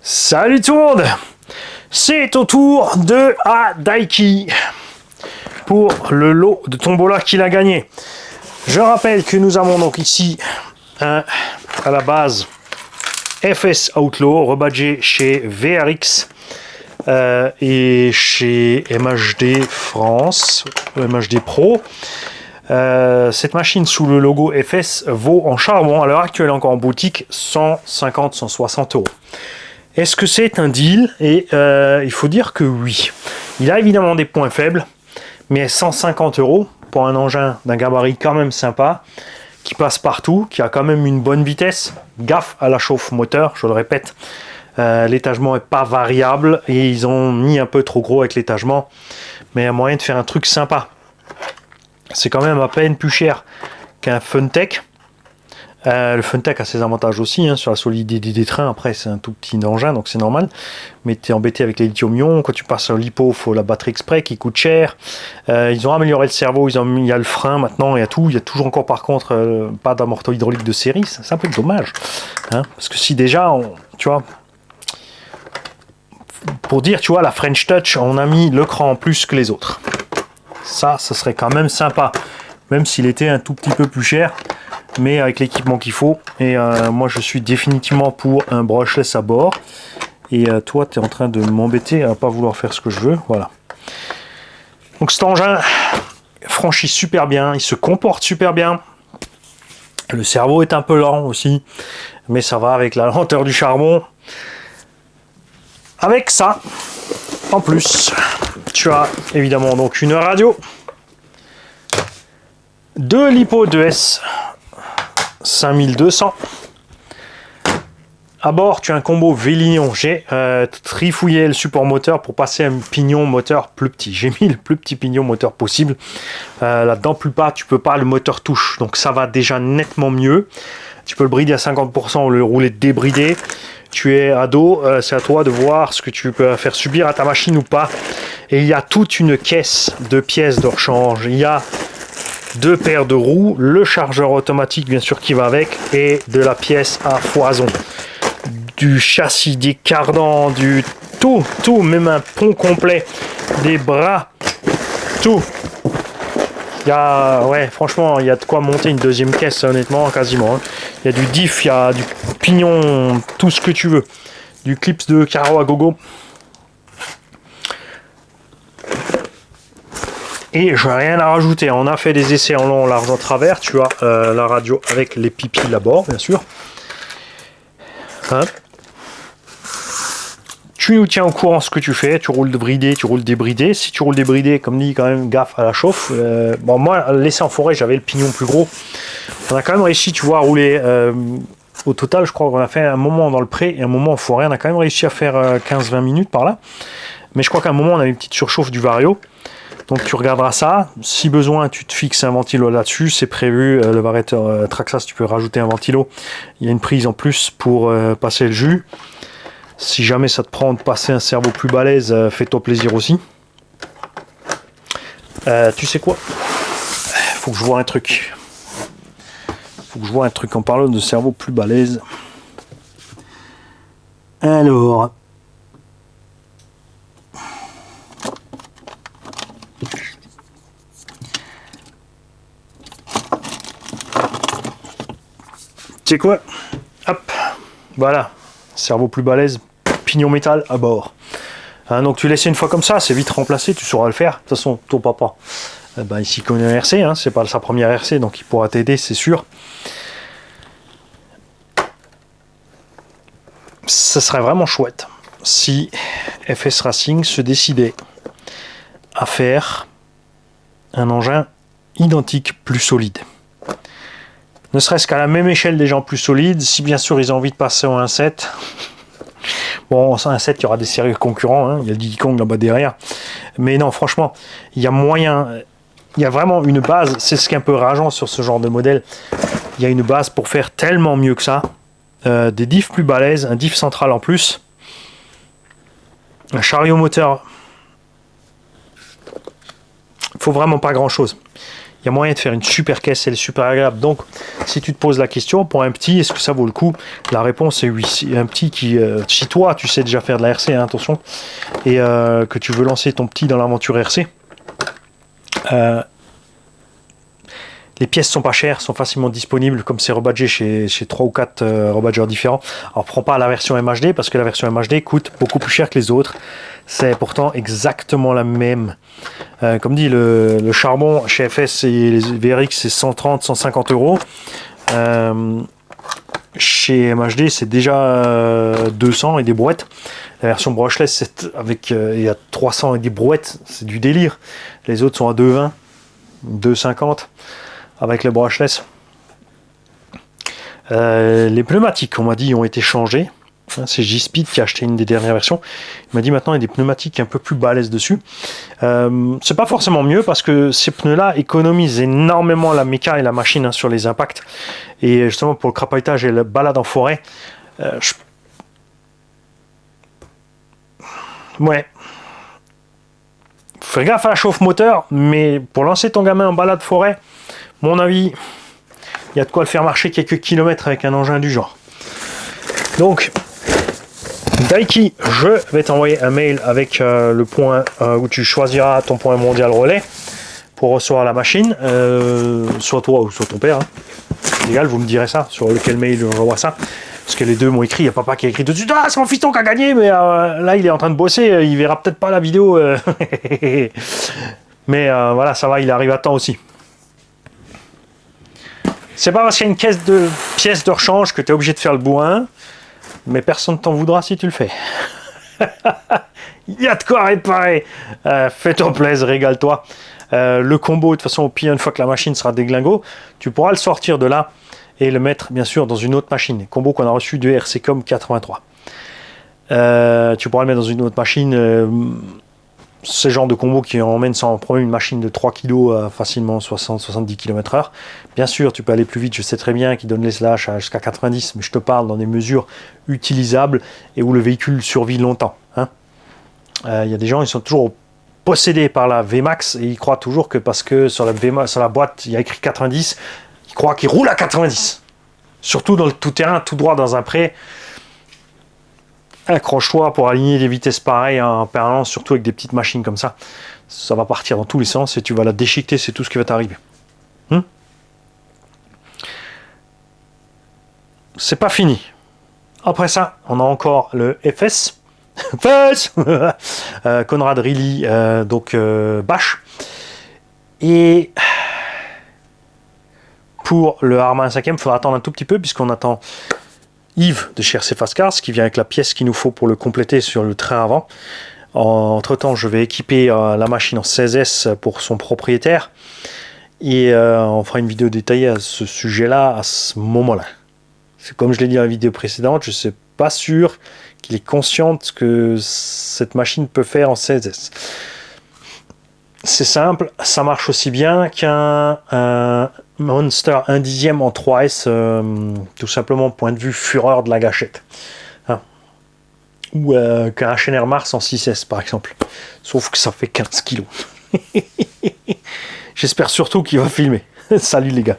Salut tout le monde, c'est au tour de Daiki pour le lot de tombola qu'il a gagné. Je rappelle que nous avons donc ici à la base FS Outlaw rebadgé chez VRX et chez MHD France, MHD Pro. Cette machine sous le logo FS vaut en charbon à l'heure actuelle encore en boutique 150-160 €. Est-ce que c'est un deal? Et il faut dire que oui. Il a évidemment des points faibles, mais 150 € pour un engin d'un gabarit quand même sympa, qui passe partout, qui a quand même une bonne vitesse. Gaffe à la chauffe moteur, je le répète. L'étagement n'est pas variable et ils ont mis un peu trop gros avec l'étagement, mais il y a moyen de faire un truc sympa. C'est quand même à peine plus cher qu'un Funtech. Le Funtech a ses avantages aussi sur la solidité des trains. Après, c'est un tout petit engin, donc c'est normal. Mais tu es embêté avec les lithium-ion. Quand tu passes au lipo, il faut la batterie exprès qui coûte cher. Ils ont amélioré le cerveau, il y a le frein maintenant, il y a tout. Il y a toujours encore, par contre, pas d'amorto hydraulique de série. C'est un peu dommage. Parce que si déjà, tu vois, pour dire, tu vois, la French Touch, on a mis le cran en plus que les autres. Ça serait quand même sympa. Même s'il était un tout petit peu plus cher. Mais avec l'équipement qu'il faut. Et moi, je suis définitivement pour un brushless à bord. Et toi, tu es en train de m'embêter à ne pas vouloir faire ce que je veux. Voilà. Donc cet engin franchit super bien. Il se comporte super bien. Le cerveau est un peu lent aussi. Mais ça va avec la lenteur du charbon. Avec ça, en plus, tu as évidemment donc une radio. 2 lipo 2S 5200. À bord, tu as un combo V-Lignon. J'ai trifouillé le support moteur pour passer à un pignon moteur plus petit. J'ai mis le plus petit pignon moteur possible. Là-dedans, plus bas, tu peux pas, le moteur touche. Donc ça va déjà nettement mieux. Tu peux le brider à 50% ou le rouler débridé. Tu es à dos, c'est à toi de voir ce que tu peux faire subir à ta machine ou pas. Et il y a toute une caisse de pièces de rechange. Il y a 2 paires de roues, le chargeur automatique bien sûr qui va avec, et de la pièce à foison, du châssis, des cardans, du tout, même un pont complet, des bras, tout. Il y a, ouais, franchement, il y a de quoi monter une deuxième caisse, honnêtement, quasiment. Il y a du diff, il y a du pignon, tout ce que tu veux, du clips de carreau à gogo. Et je n'ai rien à rajouter. On a fait des essais en long, en large, en travers. Tu as la radio avec les pipis à bord, bien sûr. Tu nous tiens au courant ce que tu fais. Tu roules bridé, tu roules débridé. Si tu roules débridé, comme dit, quand même gaffe à la chauffe. Bon, moi, l'essai en forêt, j'avais le pignon plus gros. On a quand même réussi, tu vois, à rouler. Au total, je crois qu'on a fait un moment dans le pré et un moment en forêt. On a quand même réussi à faire 15-20 minutes par là. Mais je crois qu'à un moment, on avait une petite surchauffe du vario. Donc tu regarderas ça, si besoin tu te fixes un ventilo là-dessus, c'est prévu, le variateur Traxxas tu peux rajouter un ventilo, il y a une prise en plus pour passer le jus. Si jamais ça te prend de passer un cerveau plus balèze, fais-toi plaisir aussi. Tu sais quoi? Faut que je vois un truc. En parlant de cerveau plus balèze. Alors... Tu sais quoi? Hop, voilà, cerveau plus balèze, pignon métal à bord. Donc tu laisses une fois comme ça, c'est vite remplacé, tu sauras le faire. De toute façon, ton papa, il s'y connaît un RC, c'est pas sa première RC, donc il pourra t'aider, c'est sûr. Ça serait vraiment chouette si FS Racing se décidait à faire un engin identique, plus solide. Ne serait-ce qu'à la même échelle des gens plus solides, si bien sûr ils ont envie de passer au 1.7. Bon, en 1.7, il y aura des sérieux concurrents, il y a le Diddy Kong là-bas derrière. Mais non, franchement, il y a moyen, il y a vraiment une base, c'est ce qui est un peu rageant sur ce genre de modèle. Il y a une base pour faire tellement mieux que ça. Des diffs plus balèzes, un diff central en plus. Un chariot moteur. Il faut vraiment pas grand-chose. il y a moyen de faire une super caisse, elle est super agréable. Donc, si tu te poses la question, pour un petit, est-ce que ça vaut le coup? La réponse est oui. Si un petit qui, si toi, tu sais déjà faire de la RC, hein, attention, et que tu veux lancer ton petit dans l'aventure RC, les pièces sont pas chères, sont facilement disponibles, comme c'est rebadgé chez 3 ou 4 rebadgeurs différents. Alors, prends pas la version MHD, parce que la version MHD coûte beaucoup plus cher que les autres. C'est pourtant exactement la même. Comme dit, le charbon chez FS et les VRX, c'est 130, 150 euros. Chez MHD, c'est déjà 200 et des brouettes. La version brushless, c'est avec il y a 300 et des brouettes, c'est du délire. Les autres sont à 2,20, 2,50 avec le brushless. Les pneumatiques, on m'a dit, ont été changées. C'est J-Speed qui a acheté une des dernières versions. Il m'a dit maintenant il y a des pneumatiques un peu plus balèzes dessus. C'est pas forcément mieux parce que ces pneus-là économisent énormément la méca et la machine, hein, sur les impacts. Et justement pour le crapahutage et la balade en forêt, ouais. Fais gaffe à la chauffe moteur, mais pour lancer ton gamin en balade forêt, mon avis, il y a de quoi le faire marcher quelques kilomètres avec un engin du genre. Donc, Daiki, je vais t'envoyer un mail avec le point où tu choisiras ton point mondial relais pour recevoir la machine, soit toi ou soit ton père. Hein. Légal, vous me direz ça, sur lequel mail j'envoie ça. Parce que les deux m'ont écrit, il y a papa qui a écrit tout de suite, ah c'est mon fiston qui a gagné, mais là il est en train de bosser, il verra peut-être pas la vidéo. Mais voilà, ça va, il arrive à temps aussi. C'est pas parce qu'il y a une caisse de pièces de rechange que tu es obligé de faire le bourrin, mais personne ne t'en voudra si tu le fais. Il y a de quoi réparer. Fais-toi plaisir, régale-toi. Le combo, de toute façon, au pire, une fois que la machine sera déglingo, tu pourras le sortir de là et le mettre, bien sûr, dans une autre machine. Combo qu'on a reçu de RCCOM 83. Tu pourras le mettre dans une autre machine. Ce genre de combo qui emmène sans problème une machine de 3 kg à facilement 60-70 km/h. Bien sûr, tu peux aller plus vite, je sais très bien, qui donne les slash jusqu'à 90, mais je te parle dans des mesures utilisables et où le véhicule survit longtemps. Hein. Y a des gens, ils sont toujours possédés par la VMAX et ils croient toujours que parce que sur la boîte, il y a écrit 90, ils croient qu'ils roulent à 90. Surtout dans le tout-terrain, tout droit dans un pré. Accroche-toi pour aligner des vitesses pareilles en permanence, surtout avec des petites machines comme ça. Ça va partir dans tous les sens et tu vas la déchiqueter, c'est tout ce qui va t'arriver. C'est pas fini. Après ça, on a encore le FS. FS Conrad Riley, donc Bash. Et pour le Arma 5e, il faudra attendre un tout petit peu puisqu'on attend Yves de chez RC Fast Cars qui vient avec la pièce qu'il nous faut pour le compléter sur le train avant. Entre temps, je vais équiper la machine en 16S pour son propriétaire et on fera une vidéo détaillée à ce sujet-là à ce moment-là. C'est comme je l'ai dit dans la vidéo précédente, je ne suis pas sûr qu'il est conscient de ce que cette machine peut faire en 16S. C'est simple, ça marche aussi bien qu'un Monster 1/10 en 3S, tout simplement point de vue fureur de la gâchette. Hein. Ou qu'un HNR Mars en 6S par exemple. Sauf que ça fait 15 kg. J'espère surtout qu'il va filmer. Salut les gars.